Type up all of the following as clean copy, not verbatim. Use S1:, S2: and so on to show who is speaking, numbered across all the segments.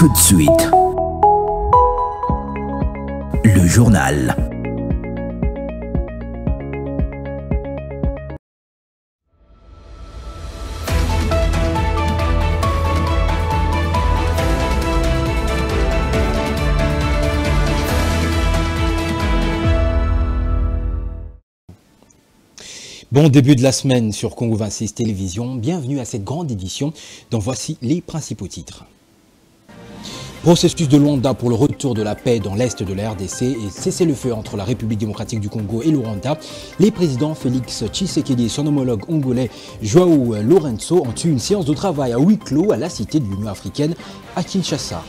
S1: Tout de suite, le journal.
S2: Bon début de la semaine sur Congo 26 Télévision. Bienvenue à cette grande édition dont voici les principaux titres. Processus de Luanda pour le retour de la paix dans l'est de la RDC et cessez-le-feu entre la République démocratique du Congo et le Rwanda. Les présidents Félix Tshisekedi et son homologue congolais Joao Lourenço ont eu une séance de travail à huis clos à la Cité de l'Union africaine à Kinshasa.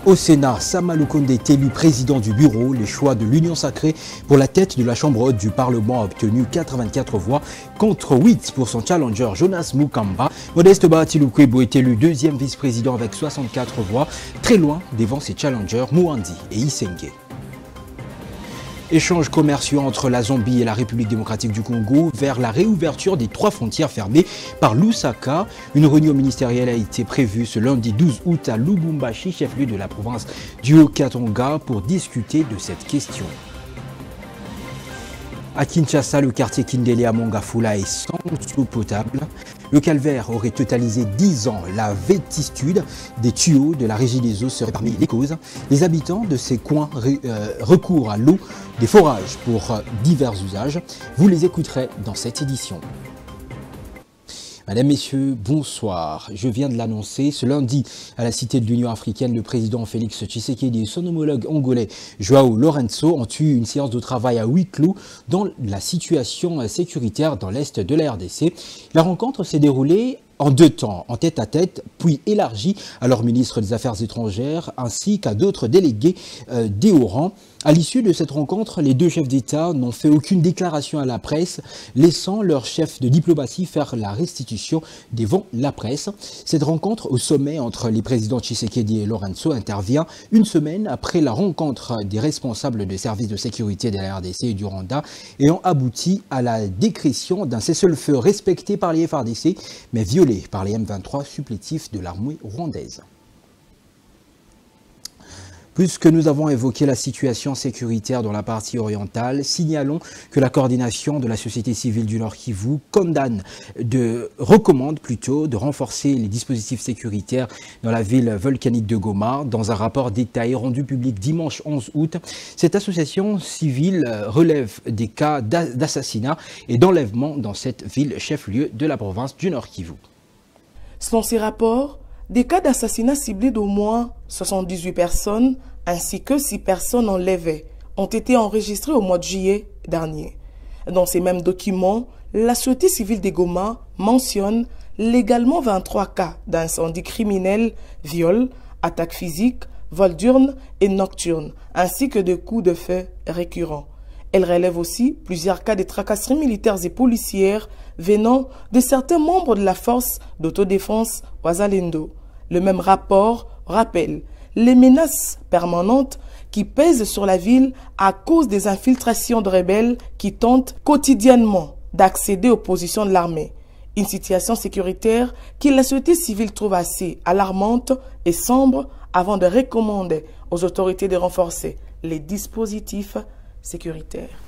S2: Au Sénat, Sama Lukonde est élu président du bureau. Les choix de l'Union sacrée pour la tête de la Chambre haute du Parlement a obtenu 84 voix contre 8 pour son challenger Jonas Mukamba. Modeste Bahati-Lukwebo est élu deuxième vice-président avec 64 voix, très loin devant ses challengers Mouandi et Isenge. Échanges commerciaux entre la Zambie et la République démocratique du Congo vers la réouverture des 3 frontières fermées par Lusaka. Une réunion ministérielle a été prévue ce lundi 12 août à Lubumbashi, chef-lieu de la province du Haut-Katanga, pour discuter de cette question. À Kinshasa, le quartier Kindele à Mongafula est sans eau potable. Le calvaire aurait totalisé 10 ans. La vétustude des tuyaux de la régie des eaux serait parmi les causes. Les habitants de ces coins recourent à l'eau des forages pour divers usages. Vous les écouterez dans cette édition. Mesdames, Messieurs, bonsoir. Je viens de l'annoncer. Ce lundi, à la Cité de l'Union africaine, le président Félix Tshisekedi et son homologue angolais Joao Lourenço ont eu une séance de travail à huis clos dans la situation sécuritaire dans l'est de la RDC. La rencontre s'est déroulée en 2 temps, en tête-à-tête, puis élargie à leur ministre des Affaires étrangères ainsi qu'à d'autres délégués des hauts rangs. À l'issue de cette rencontre, les 2 chefs d'État n'ont fait aucune déclaration à la presse, laissant leur chef de diplomatie faire la restitution devant la presse. Cette rencontre au sommet entre les présidents Tshisekedi et Lourenço intervient une semaine après la rencontre des responsables des services de sécurité de la RDC et du Rwanda, ayant abouti à la décrétion d'un cessez-le-feu respecté par les FARDC, mais violé par les M23 supplétifs de l'armée rwandaise. Puisque nous avons évoqué la situation sécuritaire dans la partie orientale, signalons que la coordination de la société civile du Nord Kivu recommande plutôt de renforcer les dispositifs sécuritaires dans la ville volcanique de Goma. Dans un rapport détaillé rendu public dimanche 11 août, cette association civile relève des cas d'assassinat et d'enlèvement dans cette ville chef-lieu de la province du Nord Kivu.
S3: Selon ces rapports, des cas d'assassinat ciblés d'au moins 78 personnes ainsi que 6 personnes enlevées ont été enregistrés au mois de juillet dernier. Dans ces mêmes documents, la société civile de Goma mentionne légalement 23 cas d'incendie criminel, viol, attaques physiques, vols diurnes et nocturnes, ainsi que de coups de feu récurrents. Elle relève aussi plusieurs cas de tracasseries militaires et policières venant de certains membres de la force d'autodéfense Wazalendo. Le même rapport rappelle les menaces permanentes qui pèsent sur la ville à cause des infiltrations de rebelles qui tentent quotidiennement d'accéder aux positions de l'armée. Une situation sécuritaire que la société civile trouve assez alarmante et sombre avant de recommander aux autorités de renforcer les dispositifs sécuritaires.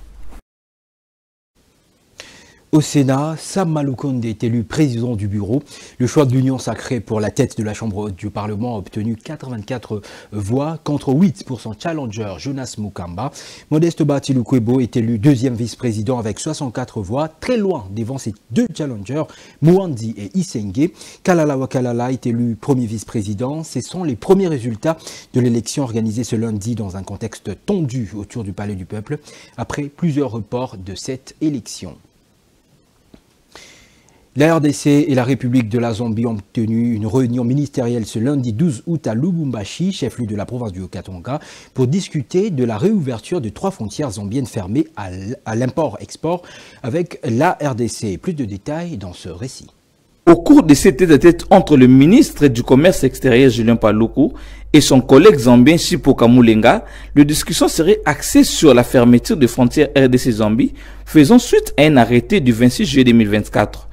S2: Au Sénat, Sama Lukonde est élu président du bureau. Le choix de l'Union sacrée pour la tête de la Chambre haute du Parlement a obtenu 84 voix contre 8 pour son challenger Jonas Mukamba. Modeste Bahati-Lukwebo est élu deuxième vice-président avec 64 voix, très loin devant ses 2 challengers Mouandi et Isenge. Kalala Wakalala est élu premier vice-président. Ce sont les premiers résultats de l'élection organisée ce lundi dans un contexte tendu autour du Palais du Peuple après plusieurs reports de cette élection. La RDC et la République de la Zambie ont tenu une réunion ministérielle ce lundi 12 août à Lubumbashi, chef-lieu de la province du Haut-Katanga, pour discuter de la réouverture de 3 frontières zambiennes fermées à l'import-export avec la RDC. Plus de détails dans ce récit.
S4: Au cours de cette tête-à-tête entre le ministre du Commerce extérieur Julien Paluku et son collègue zambien Chipoka Moulenga, la discussion serait axée sur la fermeture des frontières RDC-Zambie, faisant suite à un arrêté du 26 juillet 2024.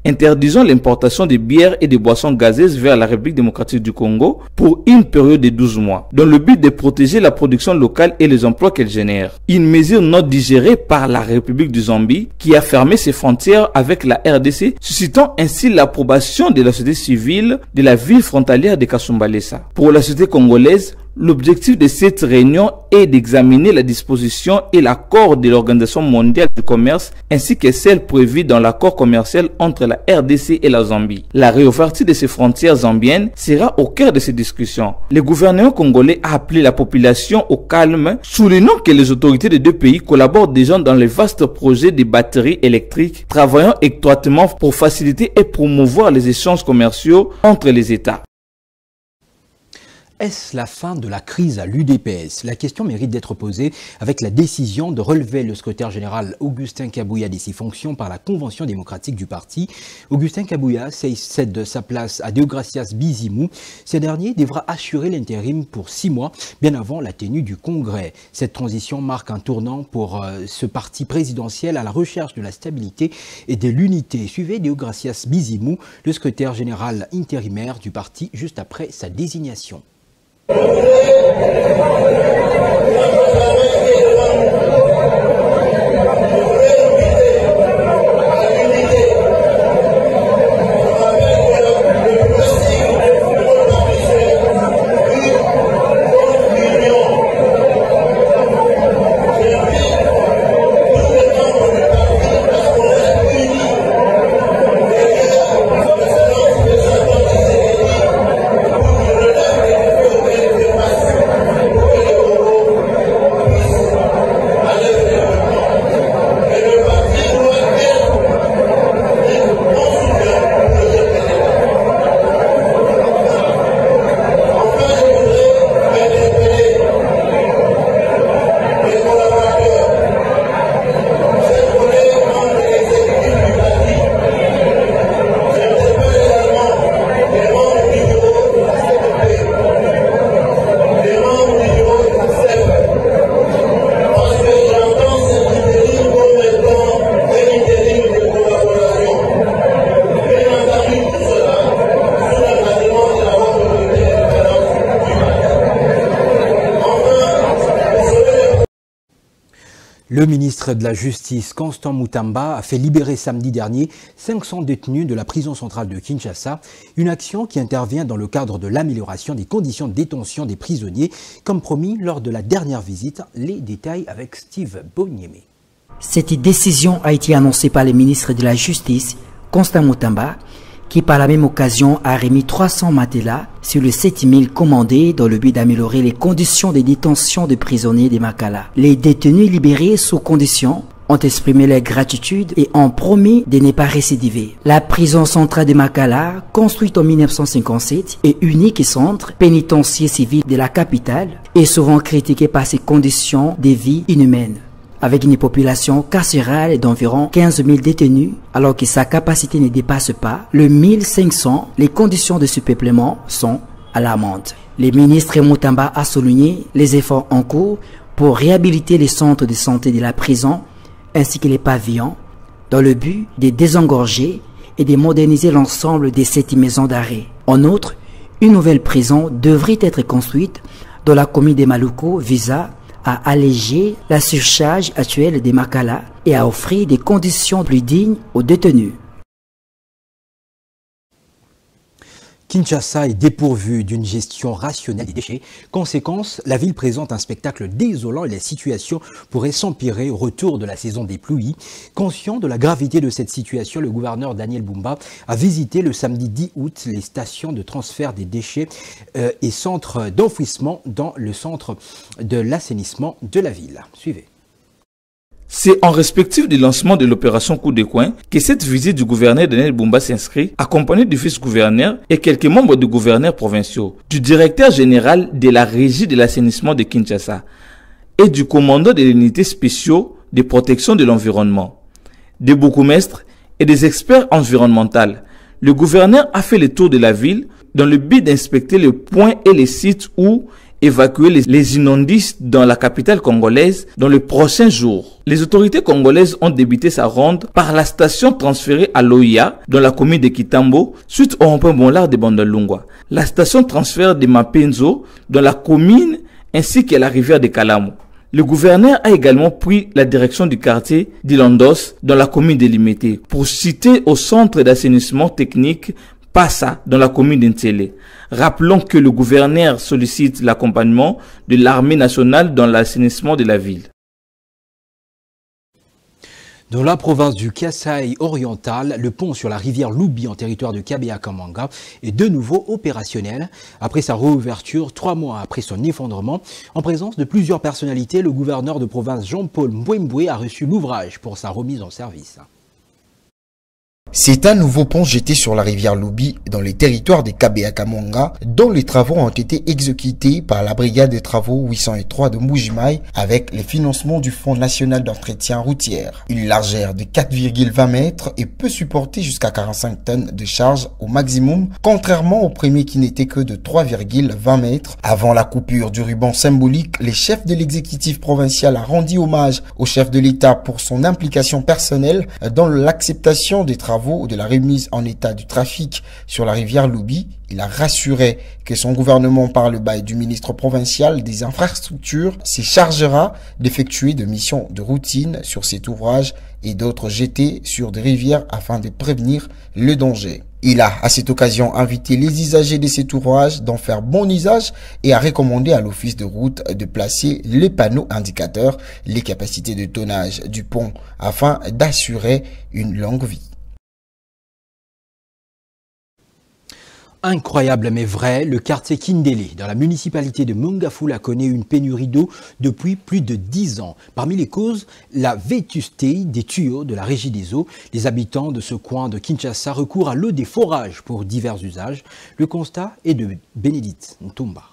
S4: interdisant l'importation de bières et de boissons gazeuses vers la République démocratique du Congo pour une période de 12 mois, dans le but de protéger la production locale et les emplois qu'elle génère. Une mesure non digérée par la République du Zambie qui a fermé ses frontières avec la RDC, suscitant ainsi l'approbation de la société civile de la ville frontalière de Kasumbalesa. Pour la société congolaise, l'objectif de cette réunion est d'examiner la disposition et l'accord de l'Organisation mondiale du commerce ainsi que celle prévue dans l'accord commercial entre la RDC et la Zambie. La réouverture de ces frontières zambiennes sera au cœur de ces discussions. Le gouvernement congolais a appelé la population au calme, soulignant que les autorités des deux pays collaborent déjà dans les vastes projets de batteries électriques, travaillant étroitement pour faciliter et promouvoir les échanges commerciaux entre les États.
S2: Est-ce la fin de la crise à l'UDPS? La question mérite d'être posée avec la décision de relever le secrétaire général Augustin Kabouya de ses fonctions par la Convention démocratique du parti. Augustin Kabouya cède sa place à Deogracias Bizimou. Ce dernier devra assurer l'intérim pour 6 mois, bien avant la tenue du Congrès. Cette transition marque un tournant pour ce parti présidentiel à la recherche de la stabilité et de l'unité. Suivez Deogracias Bizimou, le secrétaire général intérimaire du parti, juste après sa désignation. Le ministre de la Justice, Constant Mutamba, a fait libérer samedi dernier 500 détenus de la prison centrale de Kinshasa, une action qui intervient dans le cadre de l'amélioration des conditions de détention des prisonniers, comme promis lors de la dernière visite. Les détails avec Steve Bonyeme.
S5: Cette décision a été annoncée par le ministre de la Justice, Constant Mutamba, qui par la même occasion a remis 300 matelas sur les 7000 commandés dans le but d'améliorer les conditions de détention des prisonniers de Makala. Les détenus libérés sous condition ont exprimé leur gratitude et ont promis de ne pas récidiver. La prison centrale de Makala, construite en 1957 et unique centre pénitentiaire civil de la capitale, est souvent critiquée par ses conditions de vie inhumaines. Avec une population carcérale d'environ 15 000 détenus, alors que sa capacité ne dépasse pas le 1500, les conditions de surpeuplement sont alarmantes. Le ministre Mutamba a souligné les efforts en cours pour réhabiliter les centres de santé de la prison ainsi que les pavillons, dans le but de désengorger et de moderniser l'ensemble de cette maison d'arrêt. En outre, une nouvelle prison devrait être construite dans la commune de Maluku visant à alléger la surcharge actuelle des Makala et à offrir des conditions plus dignes aux détenus.
S2: Kinshasa est dépourvue d'une gestion rationnelle des déchets. Conséquence, la ville présente un spectacle désolant et la situation pourrait s'empirer au retour de la saison des pluies. Conscient de la gravité de cette situation, le gouverneur Daniel Bumba a visité le samedi 10 août les stations de transfert des déchets et centres d'enfouissement dans le centre de l'assainissement de la ville. Suivez.
S4: C'est en respectif du lancement de l'opération Coup de coin que cette visite du gouverneur Daniel Bumba s'inscrit, accompagné du vice-gouverneur et quelques membres du gouverneur provinciaux, du directeur général de la régie de l'assainissement de Kinshasa et du commandant de l'unité spéciaux de protection de l'environnement, des bourgmestres et des experts environnementaux. Le gouverneur a fait le tour de la ville dans le but d'inspecter les points et les sites où évacuer les inondices dans la capitale congolaise dans les prochains jours. Les autorités congolaises ont débuté sa ronde par la station transférée à Loya, dans la commune de Kitambo, suite au rond-point Bonlard de Bandalungwa. La station transfère de Mapenzo, dans la commune, ainsi qu'à la rivière de Kalamu. Le gouverneur a également pris la direction du quartier d'Ilandos, dans la commune de Limité, pour citer au centre d'assainissement technique Passa, dans la commune d'Ntélé. Rappelons que le gouverneur sollicite l'accompagnement de l'armée nationale dans l'assainissement de la ville.
S2: Dans la province du Kasaï oriental, le pont sur la rivière Loubi en territoire de Kabea-Kamanga est de nouveau opérationnel. Après sa réouverture, 3 mois après son effondrement, en présence de plusieurs personnalités, le gouverneur de province Jean-Paul Mbouemboué a reçu l'ouvrage pour sa remise en service.
S6: C'est un nouveau pont jeté sur la rivière Loubi dans les territoires de Kabea-Kamanga dont les travaux ont été exécutés par la brigade des travaux 803 de Mbuji-Mayi avec les financements du Fonds national d'entretien routière. Une largeur de 4,20 mètres et peut supporter jusqu'à 45 tonnes de charge au maximum, contrairement au premier qui n'était que de 3,20 mètres. Avant la coupure du ruban symbolique, les chefs de l'exécutif provincial a rendu hommage au chef de l'État pour son implication personnelle dans l'acceptation des travaux de la remise en état du trafic sur la rivière Loubi. Il a rassuré que son gouvernement, par le bail du ministre provincial des infrastructures, se chargera d'effectuer des missions de routine sur cet ouvrage et d'autres jetés sur des rivières afin de prévenir le danger. Il a à cette occasion invité les usagers de cet ouvrage d'en faire bon usage et a recommandé à l'office de route de placer les panneaux indicateurs, les capacités de tonnage du pont afin d'assurer une longue vie.
S2: Incroyable mais vrai, le quartier Kindélé, dans la municipalité de Mongafula, connaît une pénurie d'eau depuis plus de 10 ans. Parmi les causes, la vétusté des tuyaux de la régie des eaux. Les habitants de ce coin de Kinshasa recourent à l'eau des forages pour divers usages. Le constat est de Bénédicte Ntumba.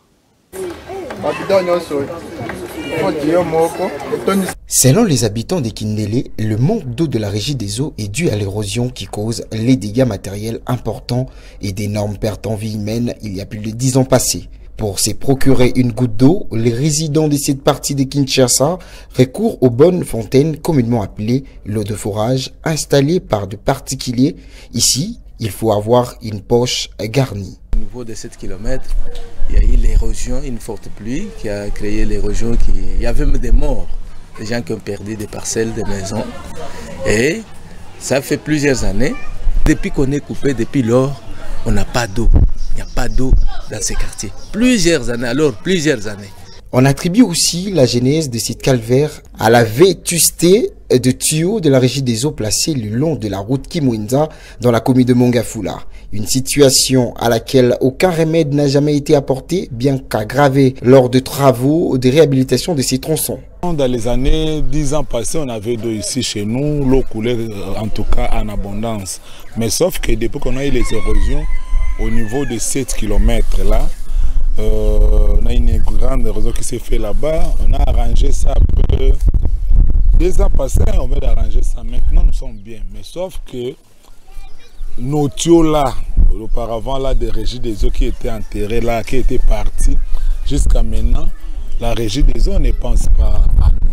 S6: Selon les habitants de Kindélé, le manque d'eau de la régie des eaux est dû à l'érosion qui cause les dégâts matériels importants et d'énormes pertes en vie humaine il y a plus de 10 ans passés. Pour se procurer une goutte d'eau, les résidents de cette partie de Kinshasa recourent aux bonnes fontaines communément appelées l'eau de forage, installées par de particuliers. Ici, il faut avoir une poche garnie.
S7: Au niveau de 7 km, il y a eu l'érosion, une forte pluie qui a créé l'érosion. Il y avait même des morts, des gens qui ont perdu des parcelles, des maisons. Et ça fait plusieurs années. Depuis qu'on est coupé, depuis lors, on n'a pas d'eau. Il n'y a pas d'eau dans ces quartiers. Plusieurs années, alors plusieurs années.
S6: On attribue aussi la genèse de cette calvaire à la vétusté de tuyaux de la régie des eaux placés le long de la route Kimwinza dans la commune de Mongafula. Une situation à laquelle aucun remède n'a jamais été apporté, bien qu'aggravé lors de travaux de réhabilitation de ces tronçons.
S8: Dans les années 10 ans passés, on avait d'eau ici chez nous, l'eau coulait en tout cas en abondance. Mais sauf que depuis qu'on a eu les érosions au niveau de 7 km là, on a une grande érosion qui s'est fait là-bas. On a arrangé ça un peu. 2 ans passés, on va arranger ça. Maintenant, nous sommes bien. Mais sauf que nos tuyaux là, auparavant là, des régies des eaux qui étaient enterrées là, qui étaient partis, jusqu'à maintenant, la régie des eaux ne pense pas à nous.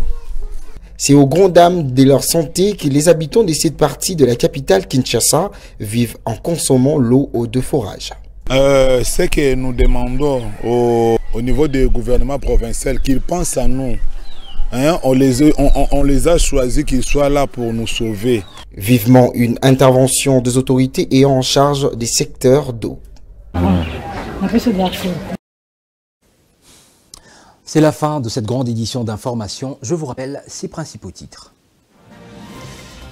S6: C'est aux grandes dames de leur santé que les habitants de cette partie de la capitale Kinshasa vivent en consommant l'eau de forage.
S8: Ce que nous demandons au niveau du gouvernement provincial, qu'ils pensent à nous. Hein, on les a choisis qu'ils soient là pour nous sauver.
S6: Vivement une intervention des autorités ayant en charge des secteurs d'eau.
S2: C'est la fin de cette grande édition d'information. Je vous rappelle ces principaux titres.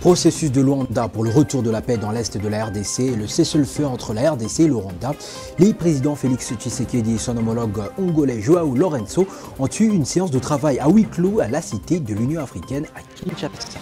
S2: Processus de Luanda pour le retour de la paix dans l'est de la RDC et le cessez-le-feu entre la RDC et le Rwanda. Les présidents Félix Tshisekedi et son homologue congolais Joao Lorenzo ont eu une séance de travail à huis clos à la cité de l'Union africaine à Kinshasa.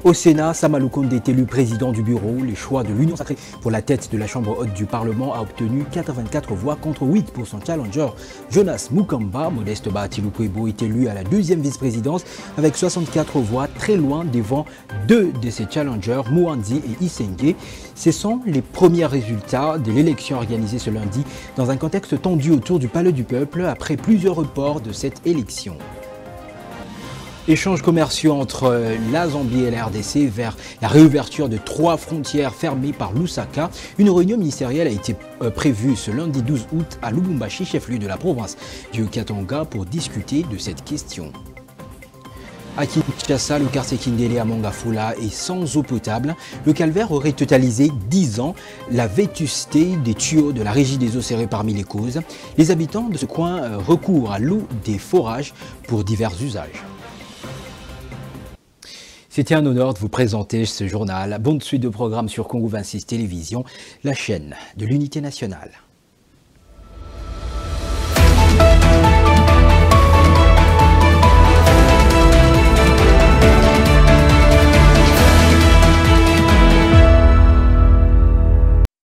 S2: Au Sénat, Samalou Konde est élu président du bureau. Les choix de l'Union sacrée pour la tête de la Chambre haute du Parlement a obtenu 84 voix contre 8 pour son challenger. Jonas Mukamba, Modeste Bahati-Lukwebo, est élu à la deuxième vice-présidence avec 64 voix, très loin devant deux de ses challengers, Mouanzi et Isenge. Ce sont les premiers résultats de l'élection organisée ce lundi dans un contexte tendu autour du Palais du Peuple après plusieurs reports de cette élection. Échanges commerciaux entre la Zambie et la RDC vers la réouverture de 3 frontières fermées par Lusaka. Une réunion ministérielle a été prévue ce lundi 12 août à Lubumbashi, chef-lieu de la province du Katanga, pour discuter de cette question. À Kinshasa, le quartier Kindélé à Mongafula est sans eau potable. Le calvaire aurait totalisé 10 ans. La vétusté des tuyaux de la régie des eaux serrées parmi les causes. Les habitants de ce coin recourent à l'eau des forages pour divers usages. C'était un honneur de vous présenter ce journal. Bonne suite de programmes sur Congo 26 Télévision, la chaîne de l'unité nationale.